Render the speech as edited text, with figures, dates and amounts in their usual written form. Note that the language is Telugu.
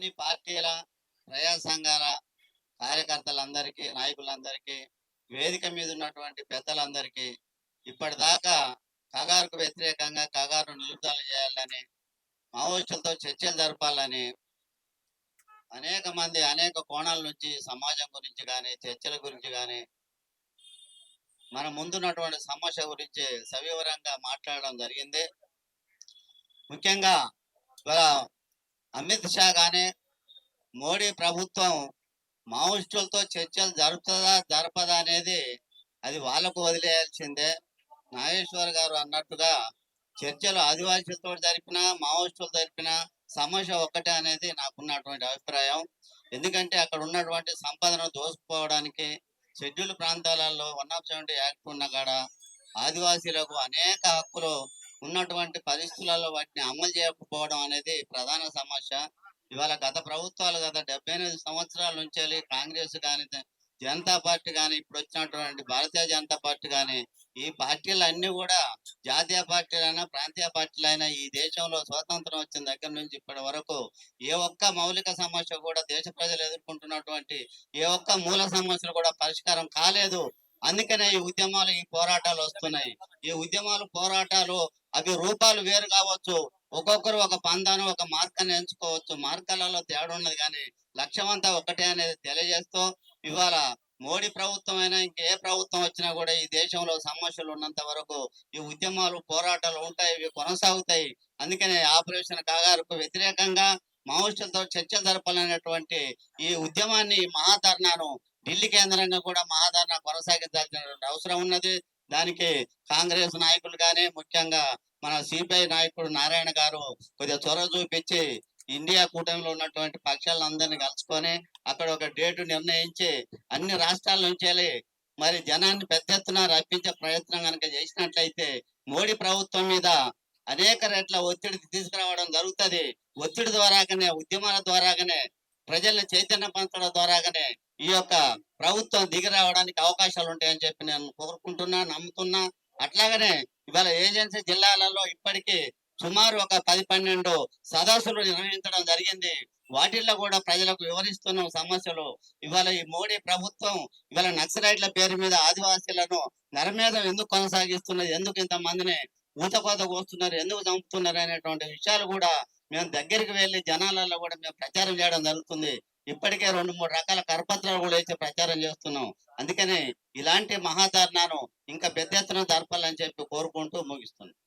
అన్ని పార్టీల ప్రజా సంఘాల కార్యకర్తలందరికీ, నాయకులందరికీ, వేదిక మీద ఉన్నటువంటి పెద్దలందరికీ ఇప్పటిదాకా కగారుకు వ్యతిరేకంగా కగారును నిలుపుదల చేయాలని, మావోయిస్టులతో చర్చలు జరపాలని అనేక మంది అనేక కోణాల నుంచి సమాజం గురించి కానీ, చర్చల గురించి కానీ, మన ముందున్నటువంటి సమస్య గురించి సవివరంగా మాట్లాడడం జరిగింది. ముఖ్యంగా ఇవాళ అమిత్ షా కానీ, మోడీ ప్రభుత్వం మావోయిస్టులతో చర్చలు జరుపుతుందా జరపదా అనేది అది వాళ్ళకు వదిలేయాల్సిందే. నాగేశ్వర్ గారు అన్నట్టుగా చర్చలు ఆదివాసీలతో జరిపినా మావోయిస్టులు జరిపినా సమస్య ఒక్కటే అనేది నాకున్నటువంటి అభిప్రాయం. ఎందుకంటే అక్కడ ఉన్నటువంటి సంపదను దోసుకుపోవడానికి షెడ్యూల్ ప్రాంతాలలో 170 యాక్ట్ ఉన్న కాడ ఆదివాసీలకు అనేక హక్కులు ఉన్నటువంటి పరిస్థితులలో వాటిని అమలు చేయకపోవడం అనేది ప్రధాన సమస్య. ఇవాళ గత ప్రభుత్వాలు గత 78 సంవత్సరాల నుంచి కాంగ్రెస్ కానీ, జనతా పార్టీ కానీ, ఇప్పుడు వచ్చినటువంటి భారతీయ జనతా పార్టీ కానీ, ఈ పార్టీలన్నీ కూడా జాతీయ పార్టీలైనా ప్రాంతీయ పార్టీలైనా ఈ దేశంలో స్వాతంత్రం వచ్చిన దగ్గర నుంచి ఇప్పటి వరకు ఏ ఒక్క మౌలిక సమస్య కూడా దేశ ప్రజలు ఎదుర్కొంటున్నటువంటి ఏ ఒక్క మూల సమస్యలు కూడా పరిష్కారం కాలేదు. అందుకనే ఈ ఉద్యమాలు ఈ పోరాటాలు వస్తున్నాయి. ఈ ఉద్యమాలు పోరాటాలు అవి రూపాలు వేరు కావచ్చు, ఒక్కొక్కరు ఒక పందాను ఒక మార్గాన్ని ఎంచుకోవచ్చు, మార్గాలలో తేడా ఉన్నది కానీ లక్ష్యం అంతా ఒకటే అనేది తెలియజేస్తూ ఇవాళ మోడీ ప్రభుత్వం అయినా ఇంకే ప్రభుత్వం వచ్చినా కూడా ఈ దేశంలో సమస్యలు ఉన్నంత వరకు ఈ ఉద్యమాలు పోరాటాలు ఉంటాయి, ఇవి కొనసాగుతాయి. అందుకనే ఆపరేషన్ కాగారుకు వ్యతిరేకంగా మావోయిస్టులతో చర్చలు జరపాలనేటువంటి ఈ ఉద్యమాన్ని మహాధర్నాను ఢిల్లీ కేంద్రంగా కూడా మహాధర్నా కొనసాగించాల్సిన అవసరం ఉన్నది. దానికి కాంగ్రెస్ నాయకులు కానీ, ముఖ్యంగా మన సిపిఐ నాయకుడు నారాయణ గారు కొద్దిగా చొరవ చూపించి ఇండియా కూటమిలో ఉన్నటువంటి పక్షాలందరినీ కలుసుకొని అక్కడ ఒక డేటు నిర్ణయించి అన్ని రాష్ట్రాల నుంచి మరి జనాన్ని పెద్ద ఎత్తున రప్పించే ప్రయత్నం కనుక చేసినట్లయితే మోడీ ప్రభుత్వం మీద అనేక రెట్ల ఒత్తిడి తీసుకురావడం జరుగుతుంది. ఒత్తిడి ద్వారాగానే, ఉద్యమాల ద్వారాగానే, ప్రజల్ని చైతన్యపరచడం ద్వారాగానే ఈ యొక్క ప్రభుత్వం దిగి రావడానికి అవకాశాలు ఉంటాయని చెప్పి నేను కోరుకుంటున్నా, నమ్ముతున్నా. అట్లాగనే ఇవాళ ఏజెన్సీ జిల్లాలలో ఇప్పటికీ సుమారు ఒక 10-12 సదస్సులు నిర్వహించడం జరిగింది. వాటిల్లో కూడా ప్రజలకు వివరిస్తున్న సమస్యలు ఇవాళ ఈ మోడీ ప్రభుత్వం ఇవాళ నక్సలైట్ల పేరు మీద ఆదివాసీలను నరమేధం ఎందుకు కొనసాగిస్తున్నది, ఎందుకు ఇంతమందిని ఊచకోత కోస్తున్నారు, ఎందుకు చంపుతున్నారు అనేటువంటి విషయాలు కూడా మేము దగ్గరికి వెళ్ళి జనాలలో కూడా మేము ప్రచారం చేయడం జరుగుతుంది. ఇప్పటికే 2-3 రకాల కరపత్రాలు కూడా వేసి ప్రచారం చేస్తున్నాం. అందుకని ఇలాంటి మహాధర్నాను ఇంకా పెద్ద ఎత్తున జరపాలని చెప్పి కోరుకుంటూ ముగిస్తున్నాం.